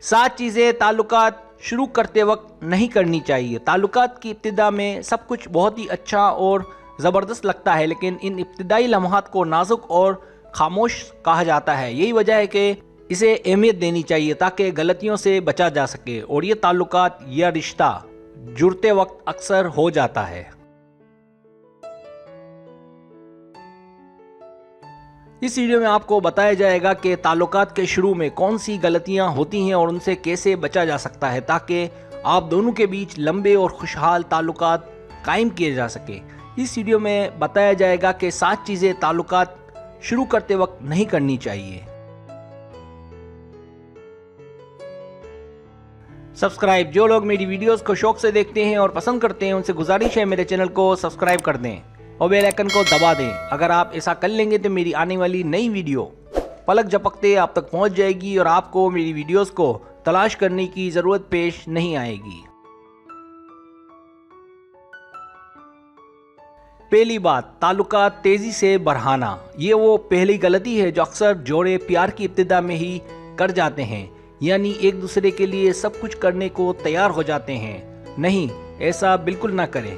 सात चीज़ें ताल्लुकात शुरू करते वक्त नहीं करनी चाहिए। ताल्लुकात की इब्तिदा में सब कुछ बहुत ही अच्छा और ज़बरदस्त लगता है, लेकिन इन इब्तिदाई लम्हात को नाजुक और खामोश कहा जाता है। यही वजह है कि इसे अहमियत देनी चाहिए ताकि गलतियों से बचा जा सके, और ये ताल्लुकात या रिश्ता जुड़ते वक्त अक्सर हो जाता है। इस वीडियो में आपको बताया जाएगा कि ताल्लुकात के शुरू में कौन सी गलतियां होती हैं और उनसे कैसे बचा जा सकता है ताकि आप दोनों के बीच लंबे और खुशहाल ताल्लुकात कायम किए जा सके। इस वीडियो में बताया जाएगा कि 7 चीज़ें ताल्लुकात शुरू करते वक्त नहीं करनी चाहिए। सब्सक्राइब, जो लोग मेरी वीडियोस को शौक से देखते हैं और पसंद करते हैं उनसे गुजारिश है मेरे चैनल को सब्सक्राइब कर दें और बेल आइकन को दबा दें। अगर आप ऐसा कर लेंगे तो मेरी आने वाली नई वीडियो पलक झपकते आप तक पहुंच जाएगी और आपको मेरी वीडियोस को तलाश करने की ज़रूरत पेश नहीं आएगी। पहली बात, ताल्लुकात तेज़ी से बढ़ाना। ये वो पहली गलती है जो अक्सर जोड़े प्यार की इब्तिदा में ही कर जाते हैं, यानी एक दूसरे के लिए सब कुछ करने को तैयार हो जाते हैं। नहीं, ऐसा बिल्कुल ना करें।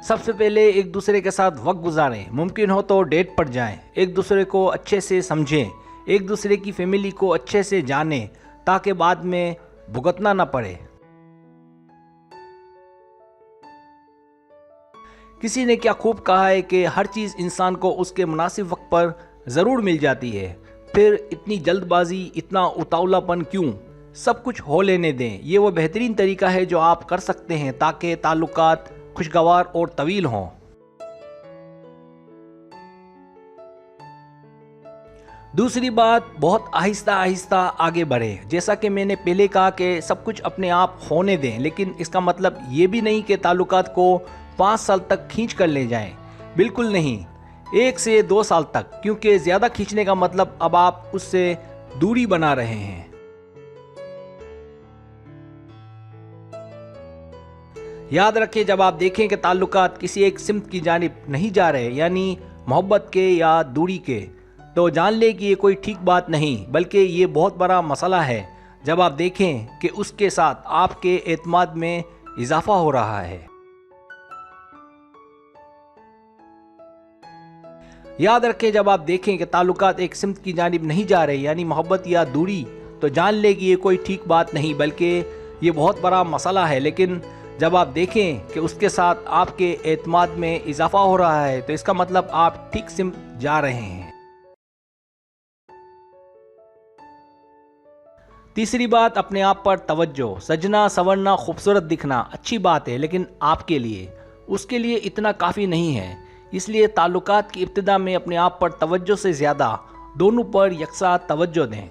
सबसे पहले एक दूसरे के साथ वक्त गुजारें, मुमकिन हो तो डेट पर जाएं, एक दूसरे को अच्छे से समझें, एक दूसरे की फैमिली को अच्छे से जानें ताकि बाद में भुगतना ना पड़े। किसी ने क्या खूब कहा है कि हर चीज़ इंसान को उसके मुनासिब वक्त पर ज़रूर मिल जाती है, फिर इतनी जल्दबाजी, इतना उतावलापन क्यों? सब कुछ हो लेने दें। ये वो बेहतरीन तरीका है जो आप कर सकते हैं ताकि ताल्लुकात खुशगवार और तवील हों। दूसरी बात, बहुत आहिस्ता आहिस्ता आगे बढ़े। जैसा कि मैंने पहले कहा कि सब कुछ अपने आप होने दें, लेकिन इसका मतलब ये भी नहीं कि ताल्लुकात को 5 साल तक खींच कर ले जाएं। बिल्कुल नहीं, 1 से 2 साल तक, क्योंकि ज़्यादा खींचने का मतलब अब आप उससे दूरी बना रहे हैं। याद रखें, जब आप देखें कि ताल्लुकात किसी एक सिमत की जानिब नहीं जा रहे, यानी मोहब्बत के या दूरी के, तो जान लें कि ये कोई ठीक बात नहीं बल्कि ये बहुत बड़ा मसला है। जब आप देखें कि उसके साथ आपके एतमाद में इजाफा हो रहा है। याद रखें, जब आप देखें कि ताल्लुकात एक सिमत की जानिब नहीं जा रहे, यानी मोहब्बत या दूरी, तो जान लें कि ये कोई ठीक बात नहीं बल्कि ये बहुत बड़ा मसला है। लेकिन जब आप देखें कि उसके साथ आपके एतमाद में इजाफा हो रहा है, तो इसका मतलब आप ठीक सिमत जा रहे हैं। तीसरी बात, अपने आप पर तवज्जो। सजना संवरना, खूबसूरत दिखना अच्छी बात है, लेकिन आपके लिए, उसके लिए इतना काफ़ी नहीं है। इसलिए ताल्लुकात की इब्तिदा में अपने आप पर तवज्जो से ज़्यादा दोनों पर यकसा तवज्जो दें।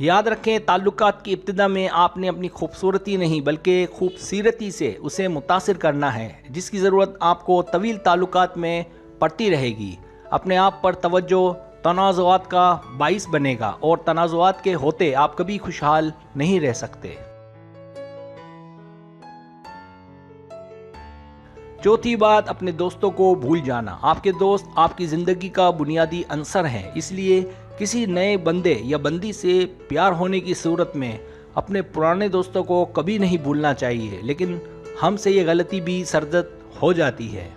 याद रखें, ताल्लुकात की इब्तिदा में आपने अपनी खूबसूरती नहीं बल्कि खूबसीरती से उसे मुतासिर करना है, जिसकी ज़रूरत आपको तवील ताल्लुकात में पड़ती रहेगी। अपने आप पर तवज्जो तनाज़ुआत का बाइस बनेगा और तनाज़ुआत के होते आप कभी खुशहाल नहीं रह सकते। चौथी बात, अपने दोस्तों को भूल जाना। आपके दोस्त आपकी ज़िंदगी का बुनियादी अंसर हैं, इसलिए किसी नए बंदे या बंदी से प्यार होने की सूरत में अपने पुराने दोस्तों को कभी नहीं भूलना चाहिए। लेकिन हमसे ये गलती भी सरजद हो जाती है,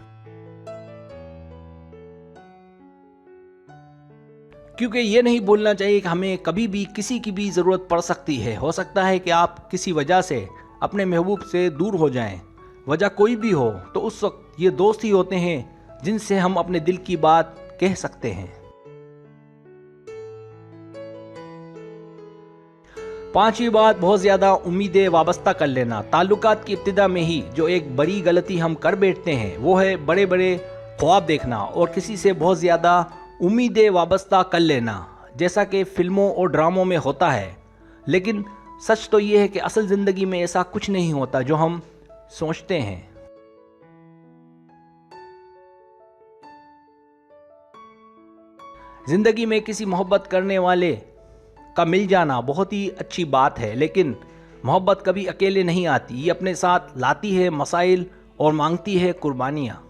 क्योंकि ये नहीं भूलना चाहिए कि हमें कभी भी किसी की भी ज़रूरत पड़ सकती है। हो सकता है कि आप किसी वजह से अपने महबूब से दूर हो जाएं, वजह कोई भी हो, तो उस वक्त ये दोस्त ही होते हैं जिनसे हम अपने दिल की बात कह सकते हैं। पांचवी बात, बहुत ज़्यादा उम्मीदें वाबस्ता कर लेना। ताल्लुकात की इब्तिदा में ही जो एक बड़ी गलती हम कर बैठते हैं वो है बड़े बड़े ख्वाब देखना और किसी से बहुत ज़्यादा उम्मीदें वाबस्ता कर लेना, जैसा कि फिल्मों और ड्रामों में होता है। लेकिन सच तो ये है कि असल ज़िंदगी में ऐसा कुछ नहीं होता जो हम सोचते हैं। ज़िंदगी में किसी मोहब्बत करने वाले का मिल जाना बहुत ही अच्छी बात है, लेकिन मोहब्बत कभी अकेले नहीं आती। ये अपने साथ लाती है मसाइल और मांगती है कुर्बानियाँ।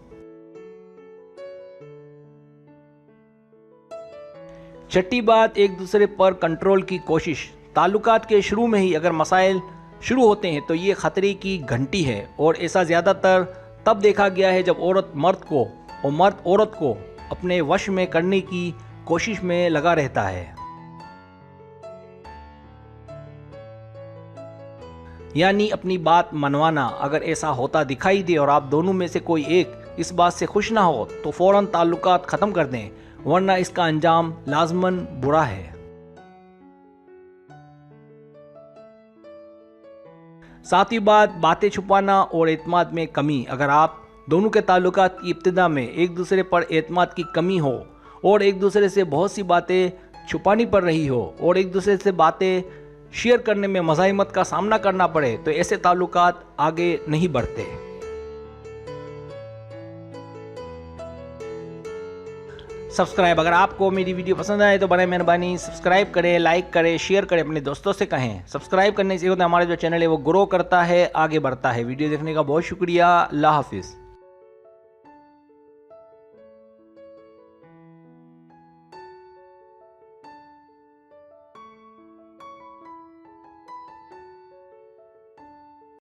छठी बात, एक दूसरे पर कंट्रोल की कोशिश। ताल्लुकात के शुरू में ही अगर मसाइल शुरू होते हैं तो ये ख़तरे की घंटी है, और ऐसा ज़्यादातर तब देखा गया है जब औरत मर्द को और मर्द औरत को अपने वश में करने की कोशिश में लगा रहता है। यानी अपनी बात मनवाना। अगर ऐसा होता दिखाई दे और आप दोनों में से कोई एक इस बात से खुश ना हो तो फ़ौरन ताल्लुकात ख़त्म कर दें, वरना इसका अंजाम लाजमन बुरा है। सातवीं बात, बातें छुपाना और एतमाद में कमी। अगर आप दोनों के ताल्लुकात की इब्तिदा में एक दूसरे पर एतमाद की कमी हो और एक दूसरे से बहुत सी बातें छुपानी पड़ रही हो और एक दूसरे से बातें शेयर करने में मज़ाहिमत का सामना करना पड़े, तो ऐसे ताल्लुकात आगे नहीं बढ़ते। सब्सक्राइब, अगर आपको मेरी वीडियो पसंद आए तो बड़े मेहरबानी सब्सक्राइब करें, लाइक करें, शेयर करें, अपने दोस्तों से कहें। सब्सक्राइब करने से होता है हमारा जो चैनल है वो ग्रो करता है, आगे बढ़ता है। वीडियो देखने का बहुत शुक्रिया। अल्लाह हाफिज़।